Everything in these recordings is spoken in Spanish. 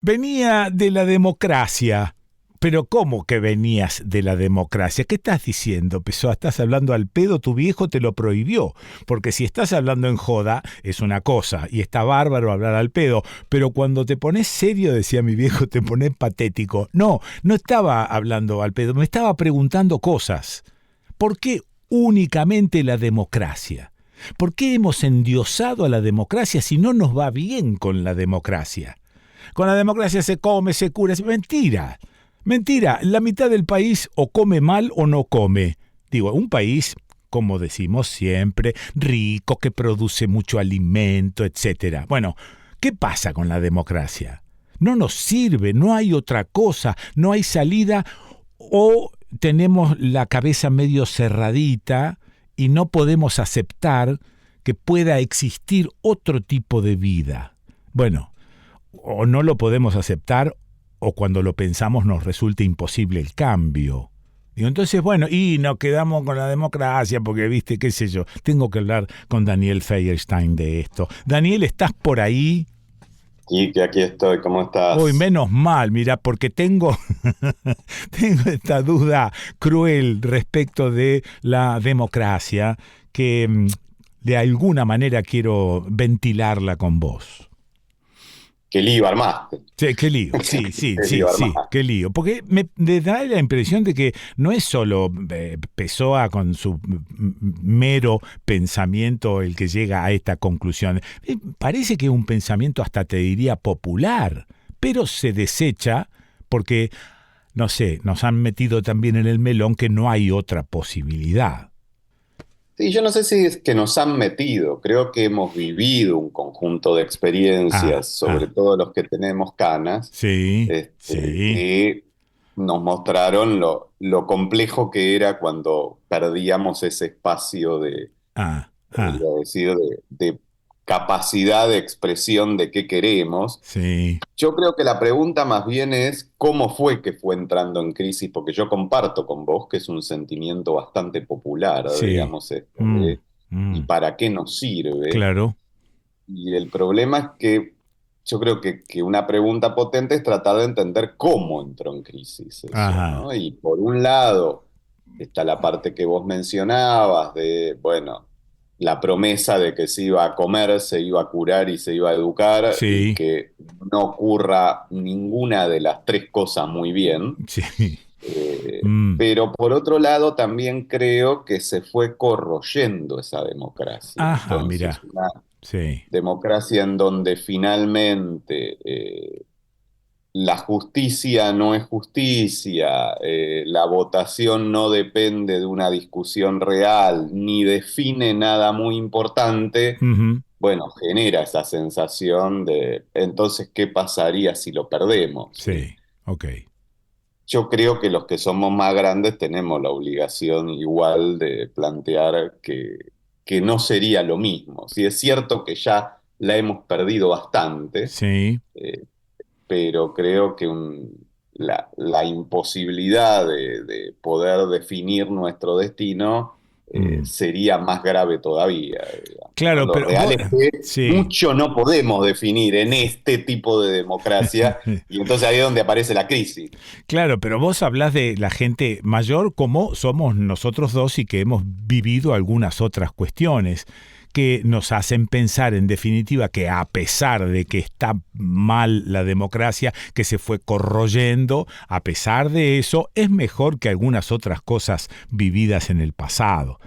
Venía de la democracia. Pero ¿cómo que venías de la democracia? ¿Qué estás diciendo, Pessoa? ¿Estás hablando al pedo? Tu viejo te lo prohibió. Porque si estás hablando en joda, es una cosa, y está bárbaro hablar al pedo. Pero cuando te pones serio, decía mi viejo, te pones patético. No, no estaba hablando al pedo, me estaba preguntando cosas. ¿Por qué únicamente la democracia? ¿Por qué hemos endiosado a la democracia si no nos va bien con la democracia? Con la democracia se come, se cura, es mentira. Mentira, la mitad del país o come mal o no come. Digo, un país, como decimos siempre, rico, que produce mucho alimento, etc. Bueno, ¿qué pasa con la democracia? No nos sirve, no hay otra cosa, no hay salida, o tenemos la cabeza medio cerradita y no podemos aceptar que pueda existir otro tipo de vida. Bueno, o no lo podemos aceptar, o cuando lo pensamos nos resulta imposible el cambio. Digo, entonces, bueno, y nos quedamos con la democracia porque, viste, qué sé yo, tengo que hablar con Daniel Feierstein de esto. Daniel, ¿estás por ahí? Y que aquí estoy, ¿cómo Hoy estás? menos mal, mira, porque tengo esta duda cruel respecto de la democracia que de alguna manera quiero ventilarla con vos. ¿Qué lío armaste? Sí, qué lío, sí, sí, ¿Qué sí, lío sí, armaste? qué lío. Porque me da la impresión de que no es solo Pessoa con su mero pensamiento el que llega a esta conclusión. Parece que es un pensamiento hasta te diría popular, pero se desecha porque, no sé, nos han metido también en el melón que no hay otra posibilidad. Sí, yo no sé si es que nos han metido, creo que hemos vivido un conjunto de Ah, experiencias, sobre ah, todo los que tenemos canas, sí, sí, que nos mostraron lo complejo que era cuando perdíamos ese espacio ah, ah, iba a decir, de capacidad de expresión de qué queremos. sí, Yo creo que la pregunta más bien es cómo fue que fue entrando en crisis, porque yo comparto con vos que es un sentimiento bastante popular, sí, digamos, esto mm, de ¿y mm, para qué nos sirve? claro. Y el problema es que yo creo que una pregunta potente es tratar de entender cómo entró en crisis eso, Ajá. ¿no? Y por un lado está la parte que vos mencionabas de, bueno, la promesa de que se iba a comer, se iba a curar y se iba a educar y Sí, que no ocurra ninguna de las tres cosas muy bien. sí. Mm. Pero por otro lado también creo que se fue corroyendo esa democracia. Ajá, Entonces, mira. una Sí. democracia en donde finalmente la justicia no es justicia, la votación no depende de una discusión real, ni define nada muy importante, Ujú. bueno, genera esa sensación de, entonces, ¿qué pasaría si lo perdemos? Sí. Ok. Yo creo que los que somos más grandes tenemos la obligación igual de plantear que no sería lo mismo. Si es cierto que ya la hemos perdido bastante, Sí. eh, pero creo que la imposibilidad de poder definir nuestro destino Mm. sería más grave todavía, digamos, ¿no? Claro, Lo pero real vos... es que Sí. mucho no podemos definir en Sí. este tipo de democracia y entonces ahí es donde aparece la crisis. Claro, pero vos hablás de la gente mayor como somos nosotros dos y que hemos vivido algunas otras cuestiones que nos hacen pensar en definitiva que a pesar de que está mal la democracia, que se fue corroyendo, a pesar de eso es mejor que algunas otras cosas vividas en el pasado.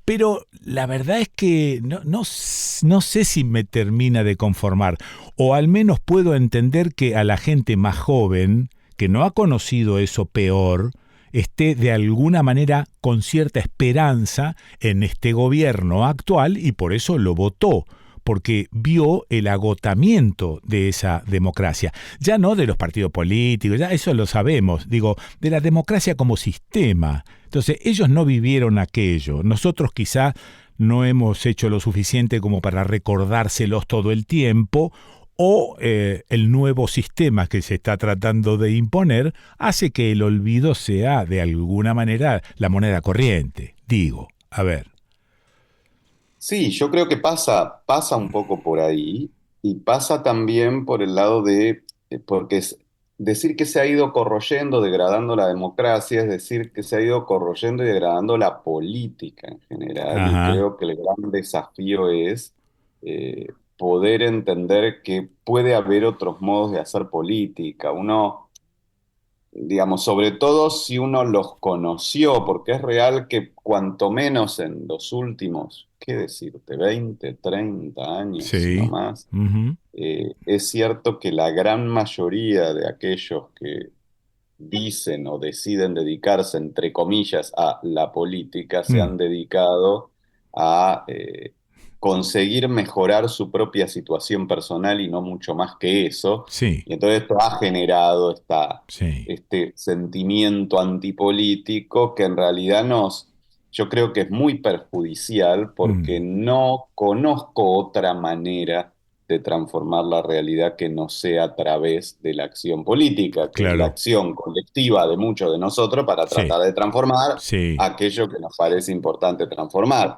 Pero la verdad es que no sé si me termina de conformar, o al menos puedo entender que a la gente más joven, que no ha conocido eso peor, esté de alguna manera con cierta esperanza en este gobierno actual y por eso lo votó, porque vio el agotamiento de esa democracia. Ya no de los partidos políticos, ya eso lo sabemos, digo, de la democracia como sistema. Entonces, ellos no vivieron aquello. Nosotros quizá no hemos hecho lo suficiente como para recordárselos todo el tiempo, o el nuevo sistema que se está tratando de imponer hace que el olvido sea de alguna manera la moneda corriente. Digo, a ver. Sí, yo creo que pasa un poco por ahí y pasa también por el lado de porque decir que se ha ido corroyendo, degradando la democracia, es decir que se ha ido corroyendo y degradando la política en general, y Ajá, creo que el gran desafío es poder entender que puede haber otros modos de hacer política. Uno, digamos, sobre todo si uno los conoció, porque es real que cuanto menos en los últimos, ¿qué decirte?, 20, 30 años, si no sí. más, Ujú, es cierto que la gran mayoría de aquellos que dicen o deciden dedicarse, entre comillas, a la política, se mm, han dedicado a conseguir mejorar su propia situación personal y no mucho más que eso. sí, Y entonces esto ha generado sí. este sentimiento antipolítico que en realidad yo creo que es muy perjudicial porque Mm, no conozco otra manera de transformar la realidad que no sea a través de la acción política, que es la claro, acción colectiva de muchos de nosotros para sí, tratar de transformar sí. aquello que nos parece importante transformar.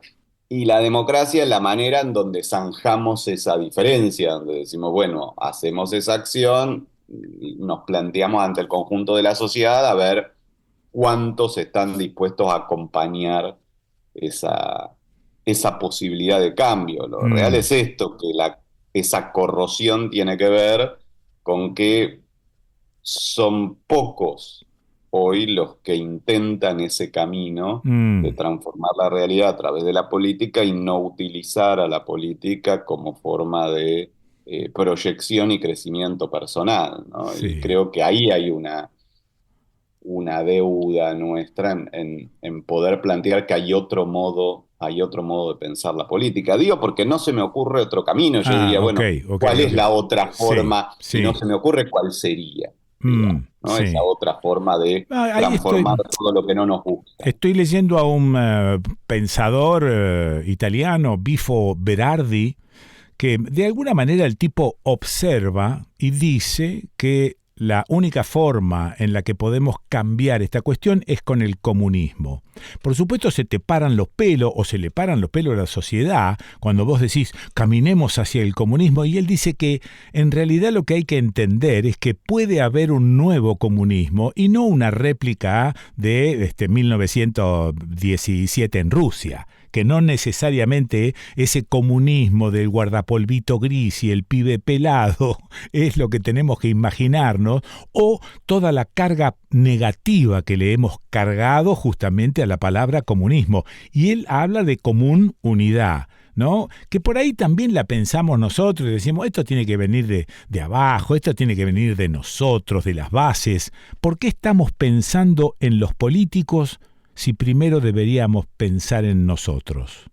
Y la democracia es la manera en donde zanjamos esa diferencia, donde decimos, bueno, hacemos esa acción, y nos planteamos ante el conjunto de la sociedad a ver cuántos están dispuestos a acompañar esa, esa posibilidad de cambio. Lo real Mm, es esto, que esa corrosión tiene que ver con que son pocos hoy los que intentan ese camino de mm, transformar la realidad a través de la política y no utilizar a la política como forma de proyección y crecimiento personal, ¿no? Y sí. creo que ahí hay una deuda nuestra en poder plantear que hay otro modo de pensar la política. Digo, porque no se me ocurre otro camino. Yo Ah, diría, ok, bueno, ok, ¿cuál es ok. la otra Sí, forma? Y no sí. se me ocurre cuál sería, digamos, Mm, ¿no? Esa sí. otra forma de Ah, ahí transformar estoy. todo lo que no nos gusta. Estoy leyendo a un pensador italiano, Bifo Berardi, que de alguna manera el tipo observa y dice que la única forma en la que podemos cambiar esta cuestión es con el comunismo. Por supuesto se te paran los pelos o se le paran los pelos a la sociedad cuando vos decís caminemos hacia el comunismo y él dice que en realidad lo que hay que entender es que puede haber un nuevo comunismo y no una réplica de 1917 en Rusia, que no necesariamente ese comunismo del guardapolvito gris y el pibe pelado es lo que tenemos que imaginarnos, o toda la carga negativa que le hemos cargado justamente a la palabra comunismo. Y él habla de común unidad, ¿no? Que por ahí también la pensamos nosotros y decimos, esto tiene que venir de abajo, esto tiene que venir de nosotros, de las bases. ¿Por qué estamos pensando en los políticos si primero deberíamos pensar en nosotros?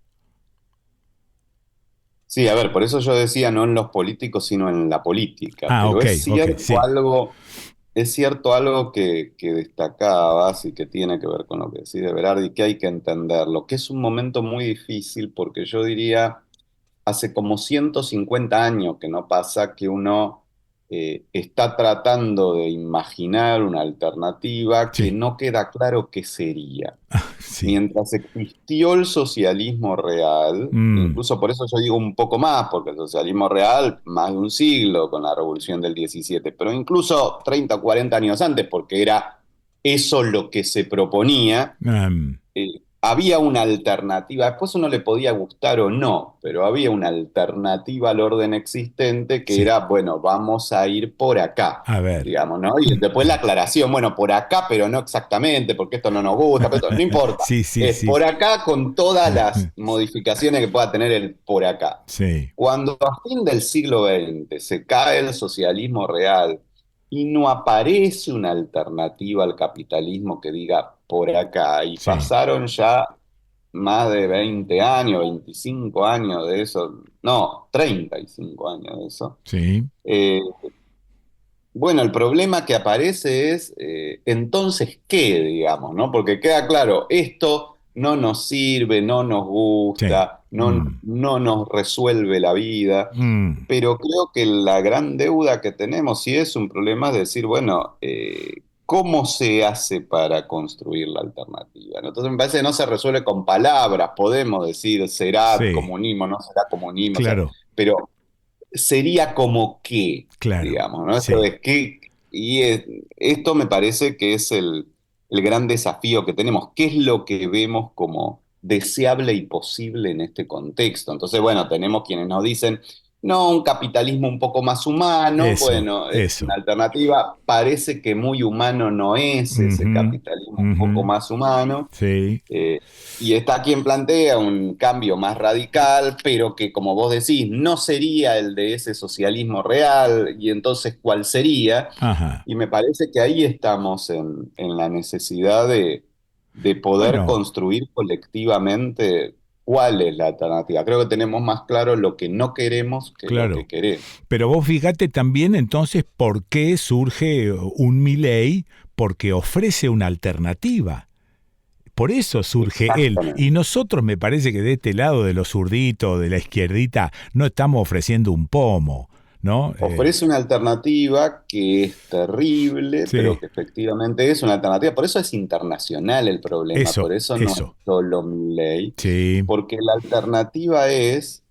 Sí, a ver, por eso yo decía no en los políticos, sino en la política. Ah, Pero ok, ok, sí. es cierto algo que destacabas y que tiene que ver con lo que decís de Berardi, que hay que entenderlo, que es un momento muy difícil porque yo diría hace como 150 años que no pasa que uno está tratando de imaginar una alternativa que Sí, no queda claro qué sería. sí. Mientras existió el socialismo real, Mm, incluso por eso yo digo un poco más, porque el socialismo real, más de un siglo con la revolución del 17, pero incluso 30 o 40 años antes, porque era eso lo que se proponía, había una alternativa. Después uno le podía gustar o no, pero había una alternativa al orden existente que sí. era, bueno, vamos a ir por acá, A ver. digamos, ¿no? Y después la aclaración, bueno, por acá, pero no exactamente, porque esto no nos gusta, pero no importa. Sí, sí, Es sí. por acá con todas las modificaciones que pueda tener el por acá. Sí, Cuando a fin del siglo XX se cae el socialismo real y no aparece una alternativa al capitalismo que diga por acá, y sí, pasaron ya más de 20 años, 25 años de eso, no, 35 años de eso. sí, eh, bueno, el problema que aparece es, entonces, ¿qué, digamos, no? Porque queda claro, esto no nos sirve, no nos sí. gusta, no nos resuelve la vida, Mm, pero creo que la gran deuda que tenemos, sí es un problema, es decir, bueno, ¿cómo se hace para construir la alternativa? ¿No? Entonces me parece que no se resuelve con palabras, podemos decir, será sí, comunismo, no será comunismo, claro. pero sería como qué, Claro, digamos, ¿no? Esto sí, es qué, esto me parece que es el gran desafío que tenemos. ¿Qué es lo que vemos como deseable y posible en este contexto? Entonces, bueno, tenemos quienes nos dicen, no, un capitalismo un poco más humano, bueno, es una eso. alternativa. Parece que muy humano no es ese Ujú, capitalismo un ujú, poco más humano. sí, Eh, y está quien plantea un cambio más radical, pero que, como vos decís, no sería el de ese socialismo real, y entonces, ¿cuál sería? ajá. Y me parece que ahí estamos en la necesidad de poder Bueno, construir colectivamente cuál es la alternativa. Creo que tenemos más claro lo que no queremos que lo que claro. queremos. Pero vos fíjate también entonces por qué surge un Milei, porque ofrece una alternativa. Por eso surge él. Exactamente. Y nosotros me parece que de este lado de los zurditos, de la izquierdita, no estamos ofreciendo un pomo, ¿no? Ofrece una alternativa que es terrible, Sí, pero que efectivamente es una alternativa. Por eso es internacional el problema, por eso no es eso. solo Milei, Sí. porque la alternativa es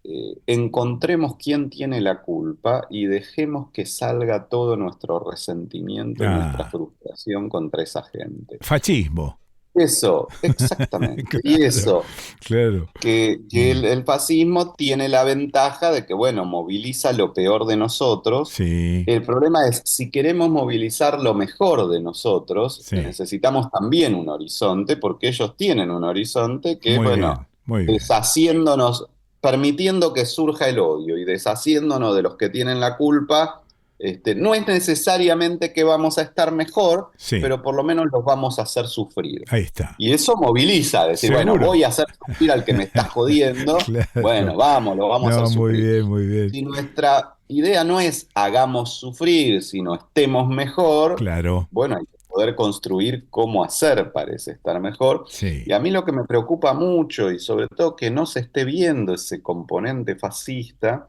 encontremos quién tiene la culpa y dejemos que salga todo nuestro resentimiento y nuestra Ah, frustración contra esa gente. fascismo. Eso, exactamente. Y Claro, eso claro. que Mm, el fascismo tiene la ventaja de que, bueno, moviliza lo peor de nosotros. sí, El problema es, si queremos movilizar lo mejor de nosotros, sí. necesitamos también un horizonte, porque ellos tienen un horizonte que es, Muy bueno, bien, muy bien. deshaciéndonos, permitiendo que surja el odio y deshaciéndonos de los que tienen la culpa. No es necesariamente que vamos a estar mejor, Sí, pero por lo menos los vamos a hacer sufrir. ahí está. Y eso moviliza, decir, bueno, Seguro. voy a hacer sufrir al que me está jodiendo, Claro. bueno, vamos, lo vamos a hacer No, muy sufrir. bien, muy bien. Si nuestra idea no es hagamos sufrir, sino estemos mejor, Claro, bueno, hay que poder construir cómo hacer para ese estar mejor. Y sí. a mí lo que me preocupa mucho, y sobre todo que no se esté viendo ese componente fascista,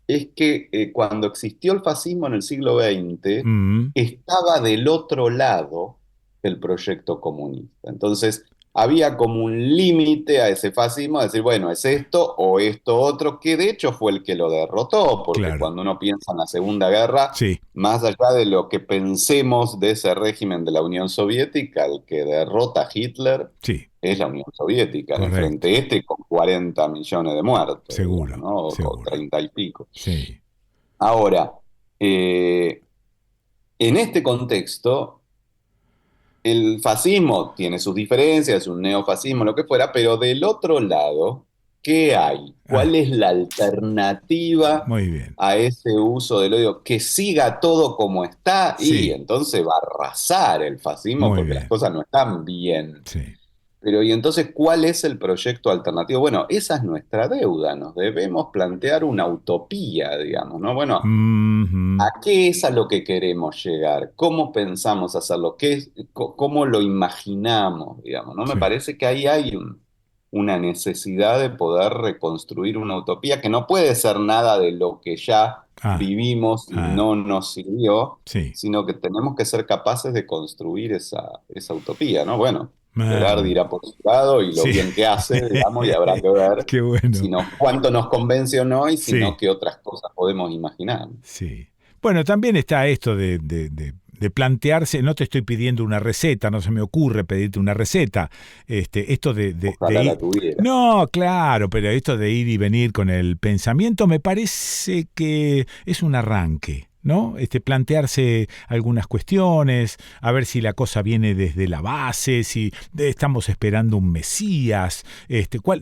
es que cuando existió el fascismo en el siglo XX, Mm, estaba del otro lado el proyecto comunista. Entonces, había como un límite a ese fascismo, decir, bueno, es esto o esto otro, que de hecho fue el que lo derrotó, porque claro. cuando uno piensa en la Segunda Guerra, Sí, más allá de lo que pensemos de ese régimen de la Unión Soviética, el que derrota a Hitler sí, es la Unión Soviética, en el correcto. frente este con 40 millones de muertos, digamos, Seguro, ¿no? O seguro. 30 y pico. Sí. Ahora, eh, en este contexto, el fascismo tiene sus diferencias, un neofascismo, lo que fuera, pero del otro lado, ¿qué hay? ¿Cuál Ah, es la alternativa muy bien. a ese uso del odio? Que siga todo como está y Sí, entonces va a arrasar el fascismo muy porque las bien. cosas no están bien. Sí. Pero, ¿y entonces cuál es el proyecto alternativo? Bueno, esa es nuestra deuda, nos debemos plantear una utopía, digamos, ¿no? Bueno, Mhm, ¿a qué es a lo que queremos llegar? ¿Cómo pensamos hacerlo? ¿Cómo lo imaginamos, digamos, ¿no? Me sí. parece que ahí hay una necesidad de poder reconstruir una utopía que no puede ser nada de lo que ya Ah, vivimos y ah, no nos sirvió, sí. sino que tenemos que ser capaces de construir esa utopía, ¿no? Bueno, Ah, Gerardi irá por su lado y lo sí. bien que hace, digamos, y habrá que ver Qué bueno. cuánto nos convence o no y si no, Sí, qué otras cosas podemos imaginar. sí. Bueno, también está esto de plantearse, no te estoy pidiendo una receta, no se me ocurre pedirte una receta. Esto de Ojalá la ir. tuviera. No, claro, pero esto de ir y venir con el pensamiento me parece que es un arranque. ¿No? Plantearse algunas cuestiones, a ver si la cosa viene desde la base, si estamos esperando un Mesías,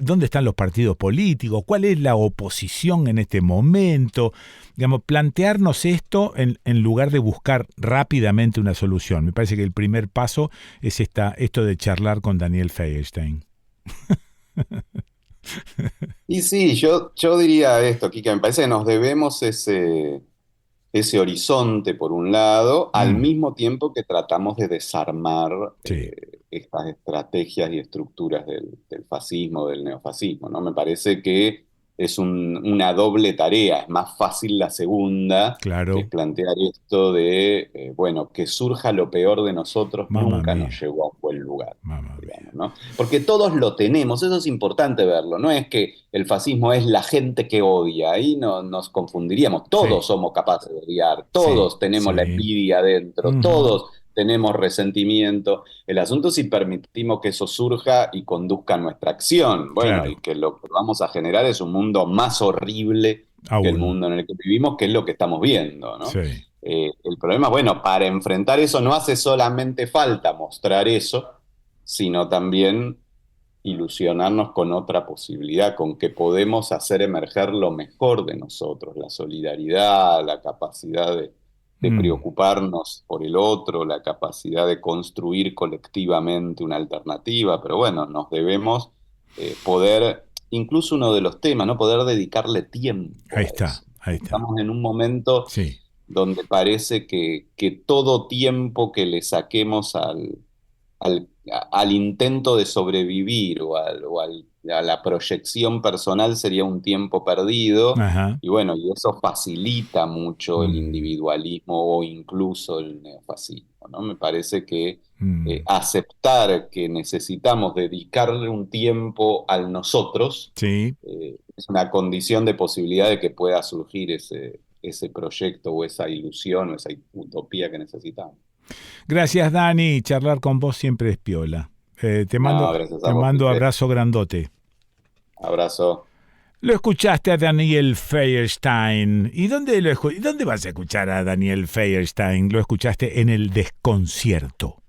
dónde están los partidos políticos, cuál es la oposición en este momento, digamos, plantearnos esto en lugar de buscar rápidamente una solución. Me parece que el primer paso es esto de charlar con Daniel Feierstein. Y sí, yo diría esto, Kika, me parece que nos debemos ese horizonte por un lado, al Mm, mismo tiempo que tratamos de desarmar sí, estas estrategias y estructuras del fascismo, del neofascismo, ¿no? Me parece que una doble tarea. Es más fácil la segunda, que es Claro. plantear esto de, bueno, que surja lo peor de nosotros Mamma nunca nos mía. llevó a un buen lugar, Mamma mía. digamos, ¿no? Porque todos lo tenemos, eso es importante verlo. No es que el fascismo es la gente que odia, ahí no nos confundiríamos. Sí, Todos somos capaces de odiar, sí, todos tenemos la sí. envidia adentro, Ujú. todos tenemos resentimiento. El asunto es si permitimos que eso surja y conduzca a nuestra acción. Bueno, y Claro, que lo que vamos a generar es un mundo más horrible que el aún. mundo en el que vivimos, que es lo que estamos viendo, ¿no? Sí. El problema, bueno, para enfrentar eso no hace solamente falta mostrar eso, sino también ilusionarnos con otra posibilidad, con que podemos hacer emerger lo mejor de nosotros, la solidaridad, la capacidad de Mm, preocuparnos por el otro, la capacidad de construir colectivamente una alternativa, pero bueno, nos debemos poder, incluso uno de los temas, ¿no? Poder dedicarle ahí tiempo a está, eso. ahí está. Estamos en un momento Sí. donde parece que todo tiempo que le saquemos al intento de sobrevivir a la proyección personal sería un tiempo perdido. Ajá. Y bueno, y eso facilita mucho el Mm, individualismo o incluso el neofascismo, ¿no? Me parece que mm. aceptar que necesitamos dedicarle un tiempo al nosotros Sí. es una condición de posibilidad de que pueda surgir ese proyecto o esa ilusión o esa utopía que necesitamos. Gracias, Dani. Charlar con vos siempre es piola. No, gracias a Te vos, mando Felipe. abrazo grandote. Abrazo. Lo escuchaste a Daniel Feierstein. ¿Y dónde vas a escuchar a Daniel Feierstein? Lo escuchaste en El Desconcierto.